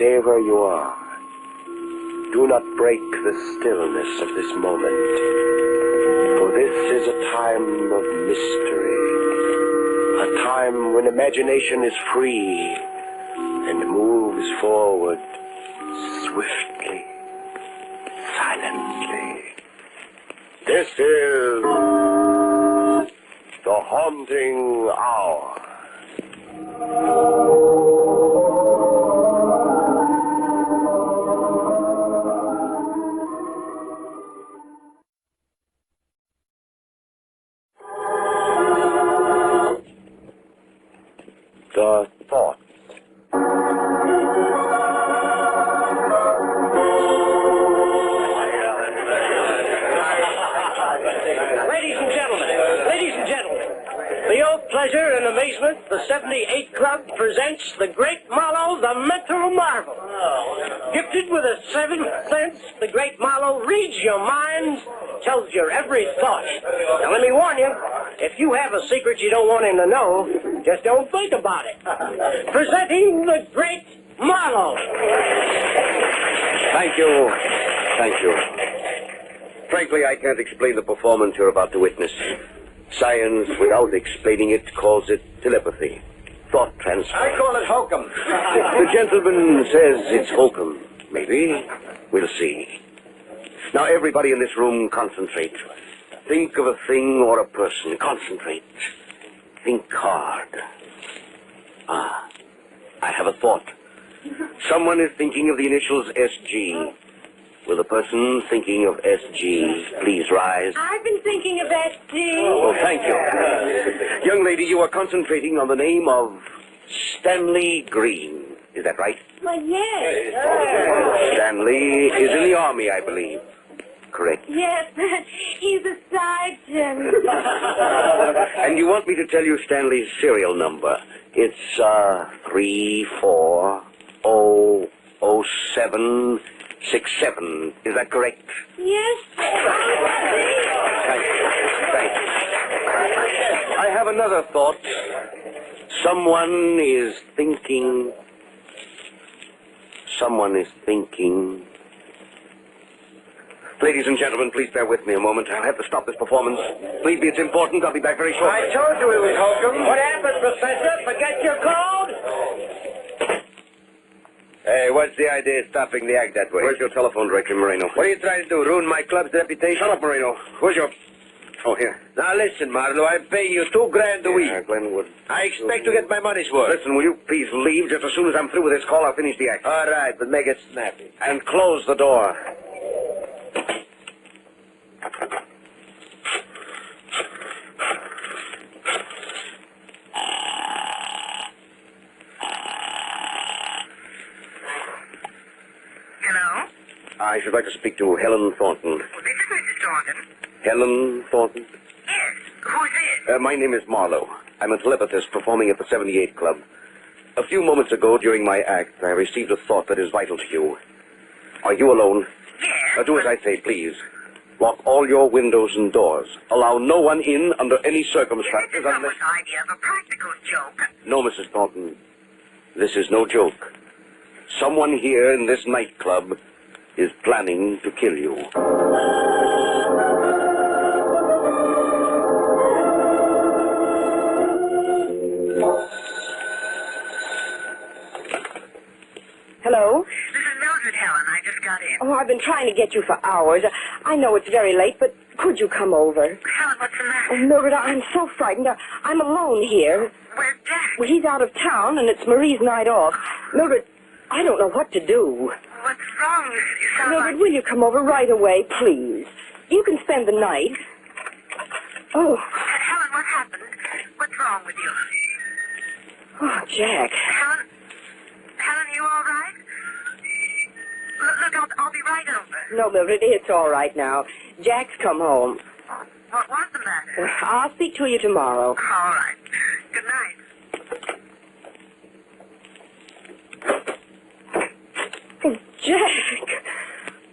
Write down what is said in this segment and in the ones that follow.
stay where you are. Do not break the stillness of this moment, for this is a time of mystery, a time when imagination is free and moves forward swiftly, silently. This is the Haunting Hour. The thought. Ladies and gentlemen, for your pleasure and amazement, the 78 Club presents the great Marlowe, the mental marvel. Gifted with a seventh sense, the great Marlowe reads your mind, tells your every thought. Now, let me warn you, if you have a secret you don't want him to know, just don't think about it. Presenting the great Marlowe. Thank you. Thank you. Frankly, I can't explain the performance you're about to witness. Science, without explaining it, calls it telepathy. Thought transfer. I call it hokum. The gentleman says it's hokum. Maybe. We'll see. Now, everybody in this room, concentrate. Think of a thing or a person. Concentrate. Think hard. Ah, I have a thought. Someone is thinking of the initials SG. Will the person thinking of SG please rise? I've been thinking of SG. Oh, thank you. Young lady, you are concentrating on the name of Stanley Green. Is that right? Well, yes. Stanley is in the Army, I believe. Correct. Yes, he's a sergeant. And you want me to tell you Stanley's serial number? It's 34000767. Is that correct? Yes. Thank you. Thank you. I have another thought. Someone is thinking. Someone is thinking. Ladies and gentlemen, please bear with me a moment. I'll have to stop this performance. Believe me, it's important. I'll be back very shortly. I told you it was hokum. What happened, Professor? Forget your code? Hey, what's the idea of stopping the act that way? Where's your telephone directory, Moreno? What are you trying to do, ruin my club's reputation? Shut up, Moreno. Where's your... Oh, here. Now, listen, Marlowe, I'm paying you $2,000 a week. Glenwood. I expect to get my money's worth. Listen, will you please leave just as soon as I'm through with this call? I'll finish the act. All right, but make it snappy. And close the door. Hello? I should like to speak to Helen Thornton. Well, this is Mrs. Thornton. Helen Thornton? Yes. Who's this? My name is Marlowe. I'm a telepathist performing at the 78 Club. A few moments ago, during my act, I received a thought that is vital to you. Are you alone? Yes. Do as I say, please. Lock all your windows and doors. Allow no one in under any circumstances This is someone's idea of a practical joke. No, Mrs. Thornton. This is no joke. Someone here in this nightclub is planning to kill you. Hello? This is Mildred, Helen. I just got in. Oh, I've been trying to get you for hours. I know it's very late, but could you come over? Helen, what's the matter? Oh, Mildred, I'm so frightened. I'm alone here. Where's Jack? Well, he's out of town, and it's Marie's night off. Mildred, I don't know what to do. What's wrong? You sound Mildred, like... will you come over right away, please? You can spend the night. Oh. Helen, what happened? What's wrong with you? Oh, Jack. Helen, are you all right? Look, I'll be right over. No, Mildred, it's all right now. Jack's come home. What was the matter? I'll speak to you tomorrow. All right. Good night. Oh, Jack.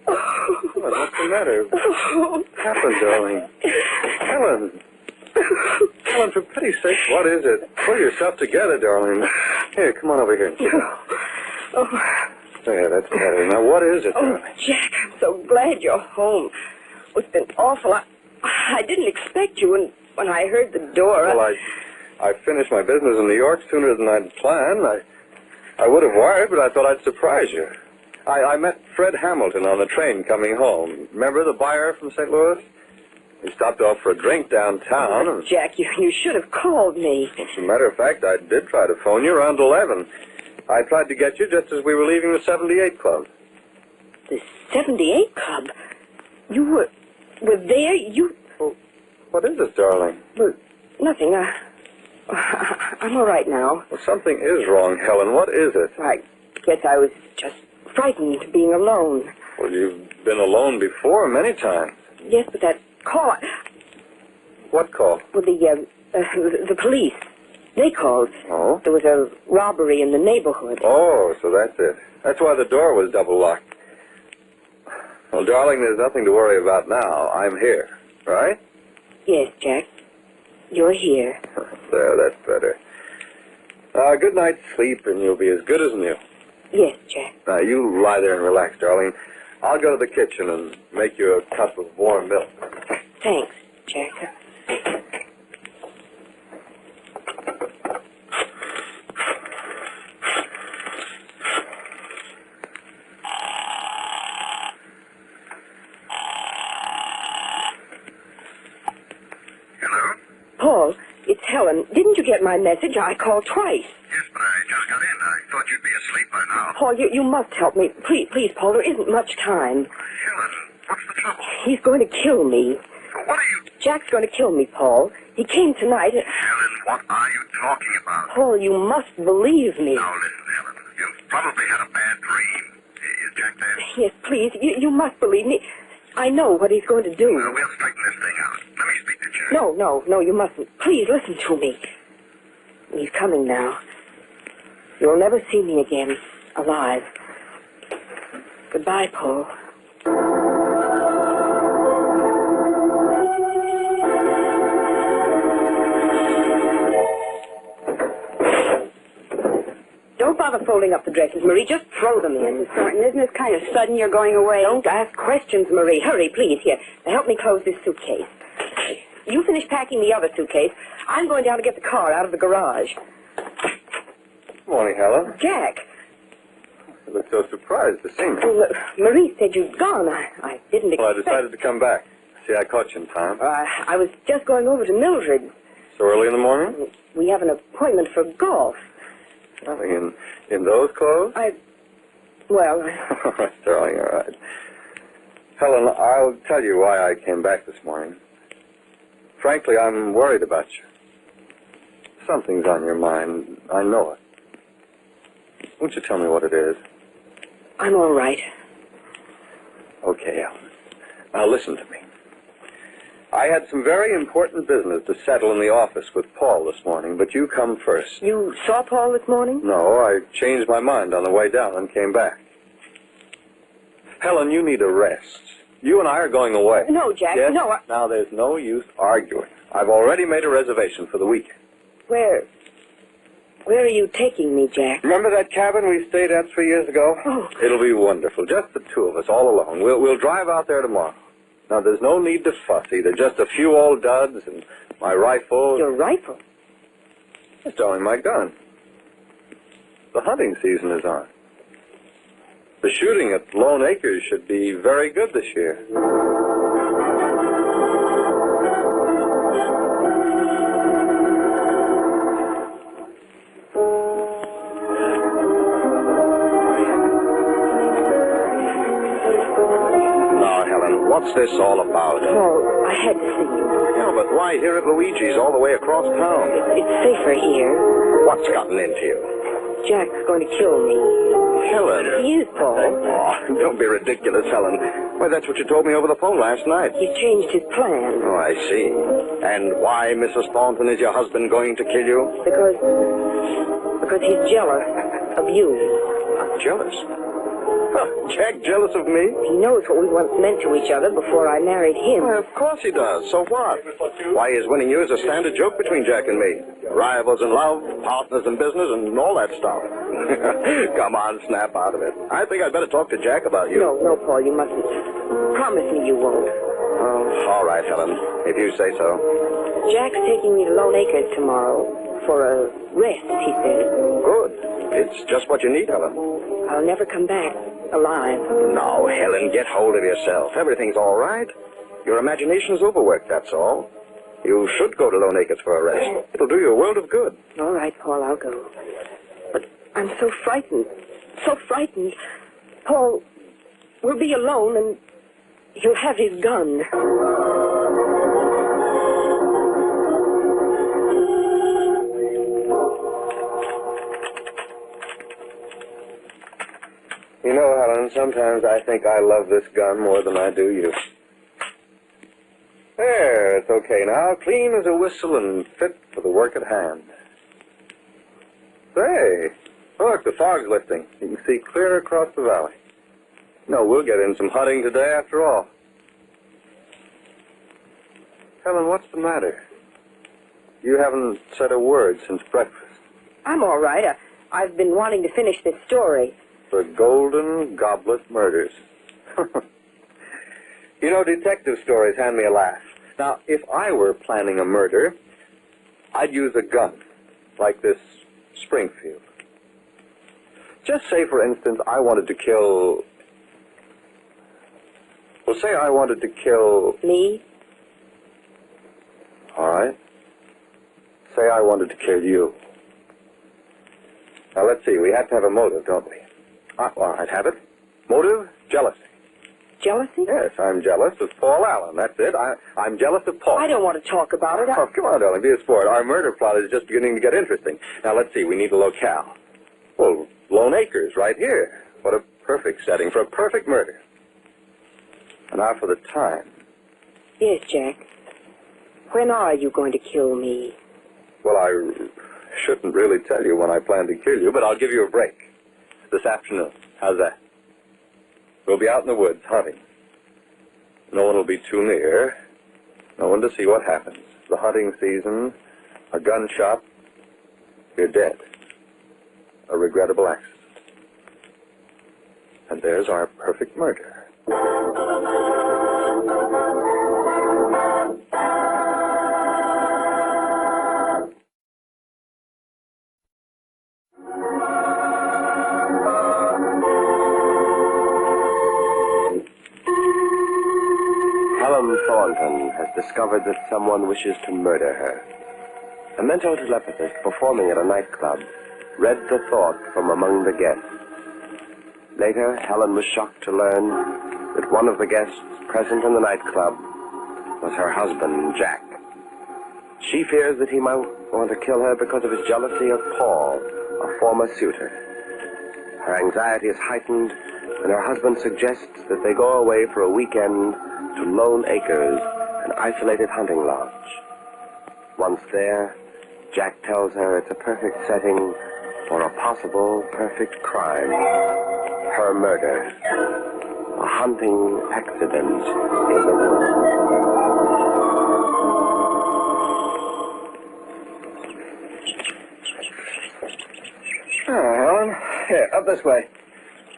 Oh, what's the matter? What happened, darling? Helen. Helen, for pity's sake, what is it? Pull yourself together, darling. Here, come on over here. Oh. Yeah, that's better. Now, what is it, Oh, darling? Jack, I'm so glad you're home. It's been awful. I didn't expect you, and when I heard the door... Well, I finished my business in New York sooner than I'd planned. I would have wired, but I thought I'd surprise you. I met Fred Hamilton on the train coming home. Remember the buyer from St. Louis? He stopped off for a drink downtown. And, Jack, you should have called me. as a matter of fact, I did try to phone you around 11. I tried to get you just as we were leaving the 78 Club. The 78 Club? You were there? You... Well, what is it, darling? Well, nothing. I'm all right now. Well, something is wrong, Helen. What is it? I guess I was just frightened being alone. Well, you've been alone before many times. Yes, but that call... What call? Well, the police. They called. Oh? There was a robbery in the neighborhood. Oh, so that's it. That's why the door was double locked. Well, darling, there's nothing to worry about now. I'm here, right? Yes, Jack. You're here. There, that's better. Good night's sleep, and you'll be as good as new. Yes, Jack. Now, you lie there and relax, darling. I'll go to the kitchen and make you a cup of warm milk. Thanks, Jack. Hello? Paul, it's Helen. Didn't you get my message? I called twice. Yes, but I just got in. I thought you'd be asleep by now. Paul, you must help me. Please, Paul, there isn't much time. Helen, what's the trouble? He's going to kill me. What are you... Jack's going to kill me, Paul. He came tonight. Helen, what are you talking about? Paul, you must believe me. Now listen, Helen. You've probably had a bad dream. Is Jack there? Yes, please. You must believe me. I know what he's going to do. Well, we'll straighten this thing out. Let me speak to Jack. No, you mustn't. Please, listen to me. He's coming now. You'll never see me again, alive. Goodbye, Paul. Don't bother folding up the dresses, Marie. Just throw them in. Mrs. Thornton, isn't this kind of sudden you're going away? Don't ask questions, Marie. Hurry, please. Here, help me close this suitcase. You finish packing the other suitcase. I'm going down to get the car out of the garage. Good morning, Helen. Jack. You look so surprised to see me. Well, Marie said you'd gone. I didn't expect... Well, I decided to come back. See, I caught you in time. I was just going over to Mildred. So early in the morning? We have an appointment for golf. Nothing in those clothes? Well... All right, darling, all right. Helen, I'll tell you why I came back this morning. Frankly, I'm worried about you. Something's on your mind. I know it. Won't you tell me what it is? I'm all right. Okay, Helen. Now listen to me. I had some very important business to settle in the office with Paul this morning, but you come first. You saw Paul this morning? No, I changed my mind on the way down and came back. Helen, you need a rest. You and I are going away. No, Jack, yes? no. Now, there's no use arguing. I've already made a reservation for the weekend. Where are you taking me, Jack? Remember that cabin we stayed at 3 years ago? Oh. It'll be wonderful. Just the two of us, all alone. We'll drive out there tomorrow. Now, there's no need to fuss either. Just a few old duds and my rifle. Your rifle? Yes, darling, my gun. The hunting season is on. The shooting at Lone Acres should be very good this year. Now, Helen, what's this all about? Paul, I had to see you. Yeah, but why here at Luigi's all the way across town? It's safer here. What's gotten into you? Jack's going to kill me. Helen. He is, Paul. Oh, don't be ridiculous, Helen. Why, that's what you told me over the phone last night. He's changed his plan. Oh, I see. And why, Mrs. Thornton, is your husband going to kill you? Because he's jealous of you. Jealous? Jack jealous of me? He knows what we once meant to each other before I married him. Well, of course he does. So what? Why, his winning you is a standard joke between Jack and me. Rivals in love, partners in business, and all that stuff. Come on, snap out of it. I think I'd better talk to Jack about you. No, Paul, you mustn't. Promise me you won't. Oh, all right, Helen, if you say so. Jack's taking me to Lone Acres tomorrow for a rest, he said. Good. It's just what you need, Helen. I'll never come back alive. Now, Helen, get hold of yourself. Everything's all right. Your imagination's overworked, that's all. You should go to Lone Acres for a rest. It'll do you a world of good. All right, Paul, I'll go. But I'm so frightened. So frightened. Paul, we'll be alone and he'll have his gun. You know, Helen, sometimes I think I love this gun more than I do you. There, it's okay now. Clean as a whistle and fit for the work at hand. Say, look, the fog's lifting. You can see clear across the valley. No, we'll get in some hunting today after all. Helen, what's the matter? You haven't said a word since breakfast. I'm all right. I've been wanting to finish this story. The Golden Goblet Murders. You know, detective stories hand me a laugh. Now, if I were planning a murder, I'd use a gun, like this Springfield. Just say, for instance, I wanted to kill... Well, say I wanted to kill... Me? All right. Say I wanted to kill you. Now, let's see. We have to have a motive, don't we? Well, I'd have it. Motive? Jealousy. Jealousy? Yes, I'm jealous of Paul Allen. That's it. I'm jealous of Paul. I don't want to talk about it. Oh, come on, darling. Be a sport. Our murder plot is just beginning to get interesting. Now, let's see. We need a locale. Well, Lone Acres, right here. What a perfect setting for a perfect murder. And now for the time. Yes, Jack. When are you going to kill me? Well, I shouldn't really tell you when I plan to kill you, but I'll give you a break. This afternoon. How's that? We'll be out in the woods hunting. No one will be too near. No one to see what happens. The hunting season, a gunshot, you're dead. A regrettable accident. And there's our perfect murder. Helen Thornton has discovered that someone wishes to murder her. A mental telepathist performing at a nightclub read the thought from among the guests. Later, Helen was shocked to learn that one of the guests present in the nightclub was her husband, Jack. She fears that he might want to kill her because of his jealousy of Paul, a former suitor. Her anxiety is heightened when her husband suggests that they go away for a weekend to Lone Acres, an isolated hunting lodge. Once there, Jack tells her it's a perfect setting for a possible perfect crime. Her murder. A hunting accident in the woods. Oh, Helen. Here, up this way.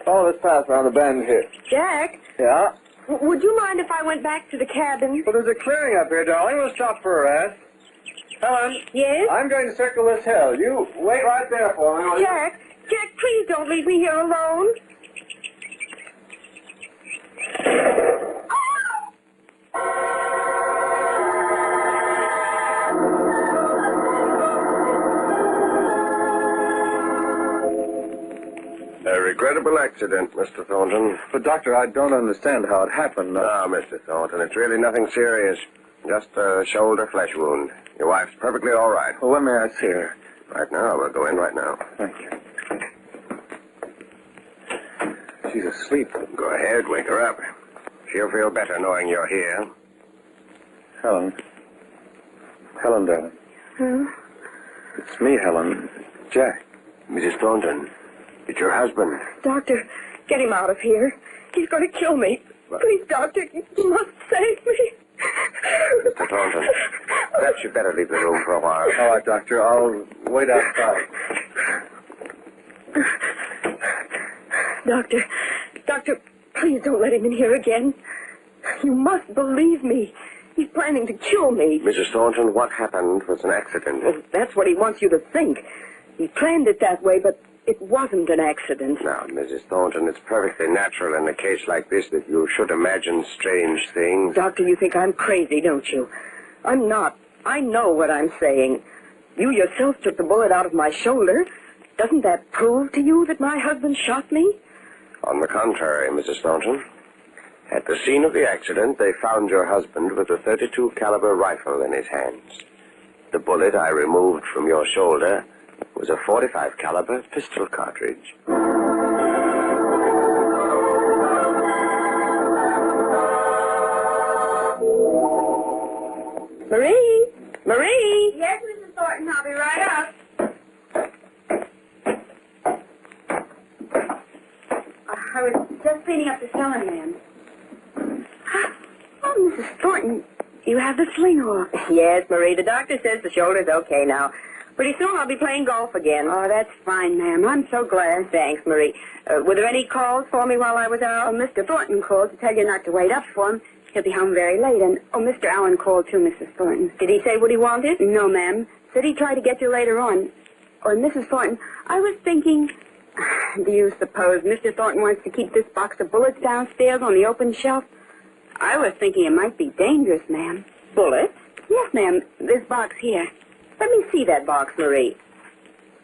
Follow this path around the bend here. Jack? Yeah? Would you mind if I went back to the cabin? Well, there's a clearing up here, darling. We'll stop for a rest. Helen? Yes? I'm going to circle this hill. You wait right there for me, will you? Jack, please don't leave me here alone. A regrettable accident, Mr. Thornton. But, Doctor, I don't understand how it happened. No, Mr. Thornton, it's really nothing serious. Just a shoulder flesh wound. Your wife's perfectly all right. Well, when may I see her? Right now, we'll go in right now. Thank you. She's asleep. Go ahead, wake her up. She'll feel better knowing you're here. Helen. Helen, darling. Huh? It's me, Helen. Jack. Mrs. Thornton, it's your husband. Doctor, Get him out of here. He's going to kill me. Please, Doctor, you must save me. Mr. Thornton, perhaps you'd better leave the room for a while. All right, Doctor. I'll wait outside. Doctor, please don't let him in here again. You must believe me. He's planning to kill me. Mrs. Thornton, what happened was an accident. Well, that's what he wants you to think. He planned it that way, but it wasn't an accident. Now, Mrs. Thornton, it's perfectly natural in a case like this that you should imagine strange things. Doctor, you think I'm crazy, don't you? I'm not. I know what I'm saying. You yourself took the bullet out of my shoulder. Doesn't that prove to you that my husband shot me? On the contrary, Mrs. Thornton. At the scene of the accident, they found your husband with a .32 caliber rifle in his hands. The bullet I removed from your shoulder was a .45 caliber pistol cartridge. Marie? Marie? Yes, Mrs. Thornton, I'll be right up. I was just cleaning up the cellar, ma'am. Oh, Mrs. Thornton, you have the sling off. Yes, Marie. The doctor says the shoulder's okay now. Pretty soon I'll be playing golf again. Oh, that's fine, ma'am. I'm so glad. Thanks, Marie. Were there any calls for me while I was out? Oh, Mr. Thornton called to tell you not to wait up for him. He'll be home very late. And, Mr. Allen called too, Mrs. Thornton. Did he say what he wanted? No, ma'am. Said he'd try to get you later on. Or, Mrs. Thornton, I was thinking... Do you suppose Mr. Thornton wants to keep this box of bullets downstairs on the open shelf? I was thinking it might be dangerous, ma'am. Bullets? Yes, ma'am. This box here. Let me see that box, Marie.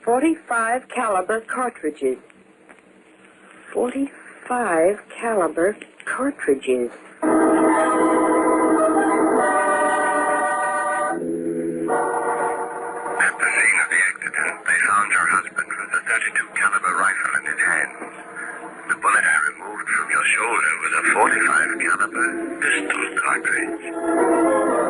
45 caliber cartridges. 45 caliber cartridges. At the scene of the accident, they found your husband with a .32 caliber rifle in his hands. The bullet I removed from your shoulder was a .45 caliber pistol cartridge.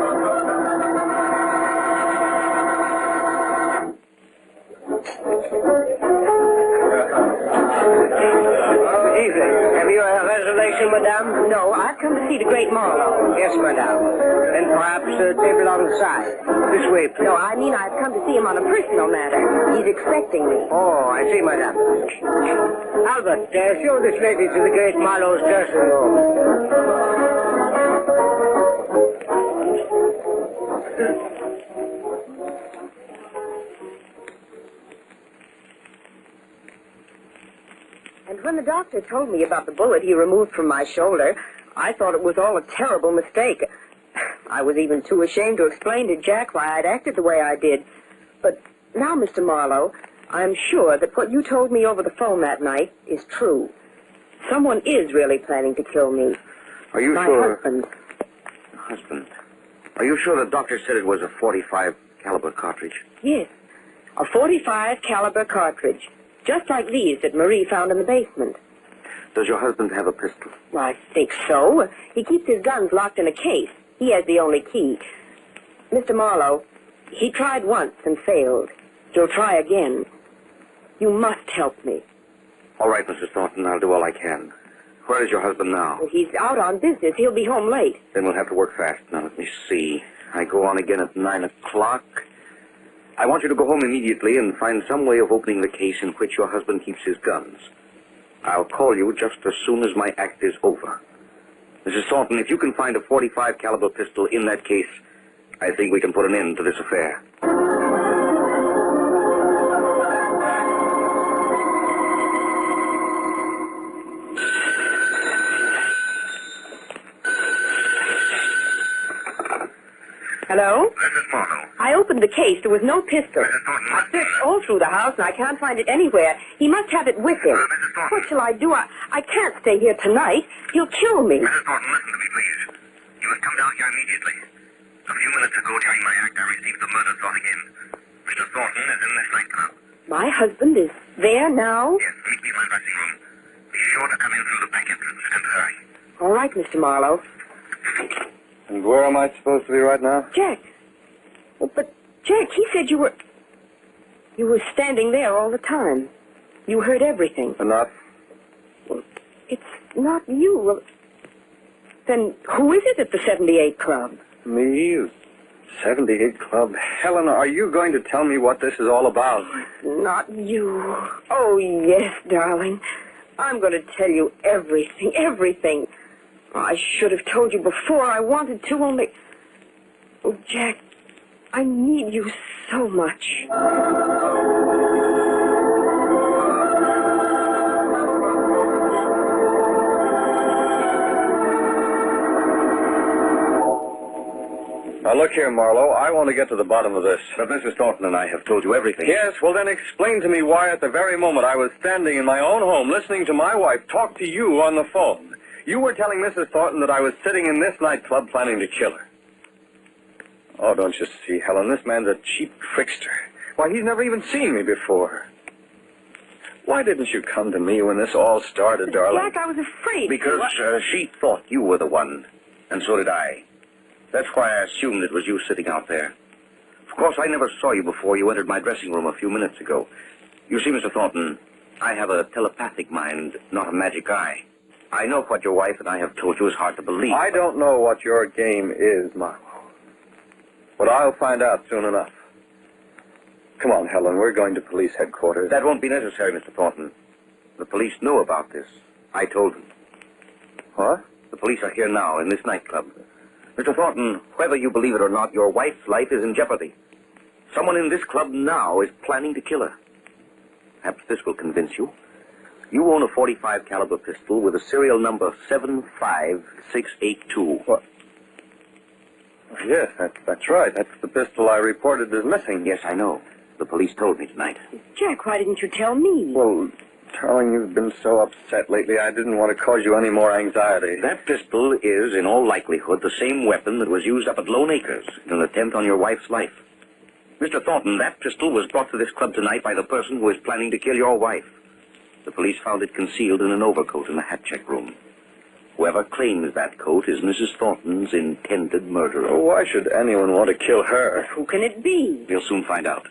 Good evening. Have you a reservation, madame? No, I've come to see the great Marlowe. Yes, madame. Then perhaps table on the side. This way, please. No, I mean I've come to see him on a personal matter. He's expecting me. Oh, I see, madame. Albert, show this lady to the great Marlowe's dressing room. And when the doctor told me about the bullet he removed from my shoulder, I thought it was all a terrible mistake. I was even too ashamed to explain to Jack why I'd acted the way I did. But now, Mr. Marlowe, I'm sure that what you told me over the phone that night is true. Someone is really planning to kill me. Are you My sure? husband. Husband. Are you sure the doctor said it was a .45 caliber cartridge? Yes, a .45 caliber cartridge, just like these that Marie found in the basement. Does your husband have a pistol? Well, I think so. He keeps his guns locked in a case. He has the only key. Mr. Marlowe, he tried once and failed. He'll try again. You must help me. All right, Mrs. Thornton, I'll do all I can. Where is your husband now? Well, he's out on business. He'll be home late. Then we'll have to work fast. Now, let me see. I go on again at 9 o'clock. I want you to go home immediately and find some way of opening the case in which your husband keeps his guns. I'll call you just as soon as my act is over. Mrs. Thornton, if you can find a .45 caliber pistol in that case, I think we can put an end to this affair. Hello? Mrs. Marlowe. I opened the case. There was no pistol. Mrs. Thornton. I searched all through the house, and I can't find it anywhere. He must have it with him. Mrs. Thornton. What shall I do? I can't stay here tonight. He'll kill me. Mrs. Thornton, listen to me, please. You must come down here immediately. A few minutes ago, during my act, I received the murder thought again. Mr. Thornton is in this nightclub. My husband is there now? Yes, meet me in my dressing room. Be sure to come in through the back entrance, and hurry. All right, Mr. Marlowe. And where am I supposed to be right now? Jack. Oh, but, Jack, he said you were standing there all the time. You heard everything. Enough. It's not you. Well, then who is it at the 78 Club? Me? 78 Club? Helen, are you going to tell me what this is all about? Not you. Oh, yes, darling. I'm going to tell you everything, everything. I should have told you before. I wanted to, only... Oh, Jack, I need you so much. Now, look here, Marlowe. I want to get to the bottom of this. But Mrs. Thornton and I have told you everything. Yes, well, then explain to me why at the very moment I was standing in my own home listening to my wife talk to you on the phone, you were telling Mrs. Thornton that I was sitting in this nightclub planning to kill her. Oh, don't you see, Helen, this man's a cheap trickster. Why, he's never even seen me before. Why didn't you come to me when this all started, darling? Jack, I was afraid. Because she thought you were the one, and so did I. That's why I assumed it was you sitting out there. Of course, I never saw you before you entered my dressing room a few minutes ago. You see, Mr. Thornton, I have a telepathic mind, not a magic eye. I know what your wife and I have told you is hard to believe. I don't know what your game is, Marlowe. But I'll find out soon enough. Come on, Helen, we're going to police headquarters. That won't be necessary, Mr. Thornton. The police know about this. I told them. What? The police are here now in this nightclub. Mr. Thornton, whether you believe it or not, your wife's life is in jeopardy. Someone in this club now is planning to kill her. Perhaps this will convince you. You own a .45 caliber pistol with a serial number 75682. What? Yes, that's right. That's the pistol I reported as missing. Yes, I know. The police told me tonight. Jack, why didn't you tell me? Well, darling, you've been so upset lately, I didn't want to cause you any more anxiety. That pistol is, in all likelihood, the same weapon that was used up at Lone Acres in an attempt on your wife's life. Mr. Thornton, that pistol was brought to this club tonight by the person who is planning to kill your wife. The police found it concealed in an overcoat in the hat check room. Whoever claims that coat is Mrs. Thornton's intended murderer. Oh, why should anyone want to kill her? Who can it be? We'll soon find out.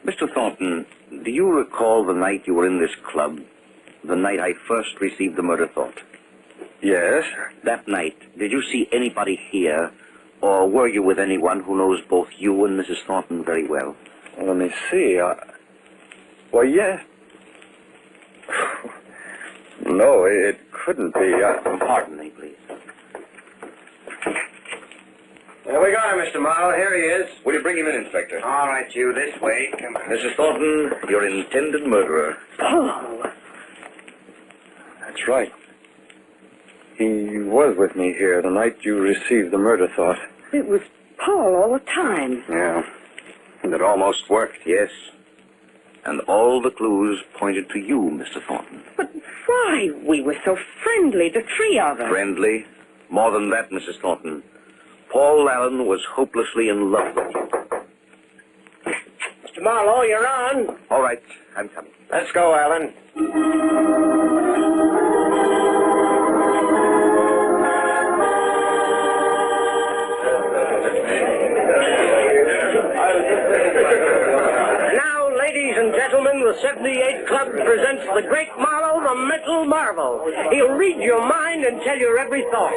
Mr. Thornton, do you recall the night you were in this club, the night I first received the murder thought? Yes. That night, did you see anybody here, or were you with anyone who knows both you and Mrs. Thornton very well? Well, let me see. Well, yes. No, it couldn't be. Pardon me, please. There we got him, Mr. Marlowe. Here he is. Will you bring him in, Inspector? All right, you this way. Come on. Mrs. Thornton, your intended murderer. Oh, That's right. He was with me here the night you received the murder thought. it was Paul all the time. Yeah. And it almost worked, yes. And all the clues pointed to you, Mr. Thornton. But why? We were so friendly, the three of us. Friendly? More than that, Mrs. Thornton. Paul Allen was hopelessly in love with you. Mr. Marlowe, you're on. All right, I'm coming. Let's go, Alan. Now, ladies and gentlemen, the 78 Club presents the great Marlowe, the mental marvel. He'll read your mind and tell your every thought.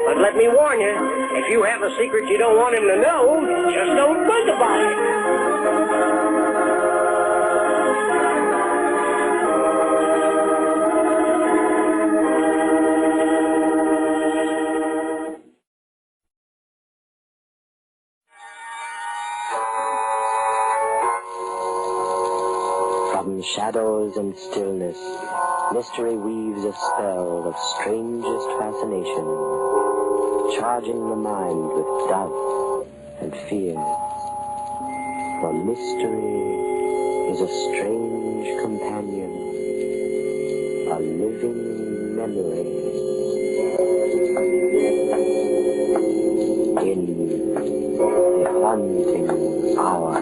But let me warn you, if you have a secret you don't want him to know, just don't think about it. From shadows and stillness, mystery weaves a spell of strangest fascination, charging the mind with doubt and fear. For mystery is a strange companion, a living memory. In the haunting hour.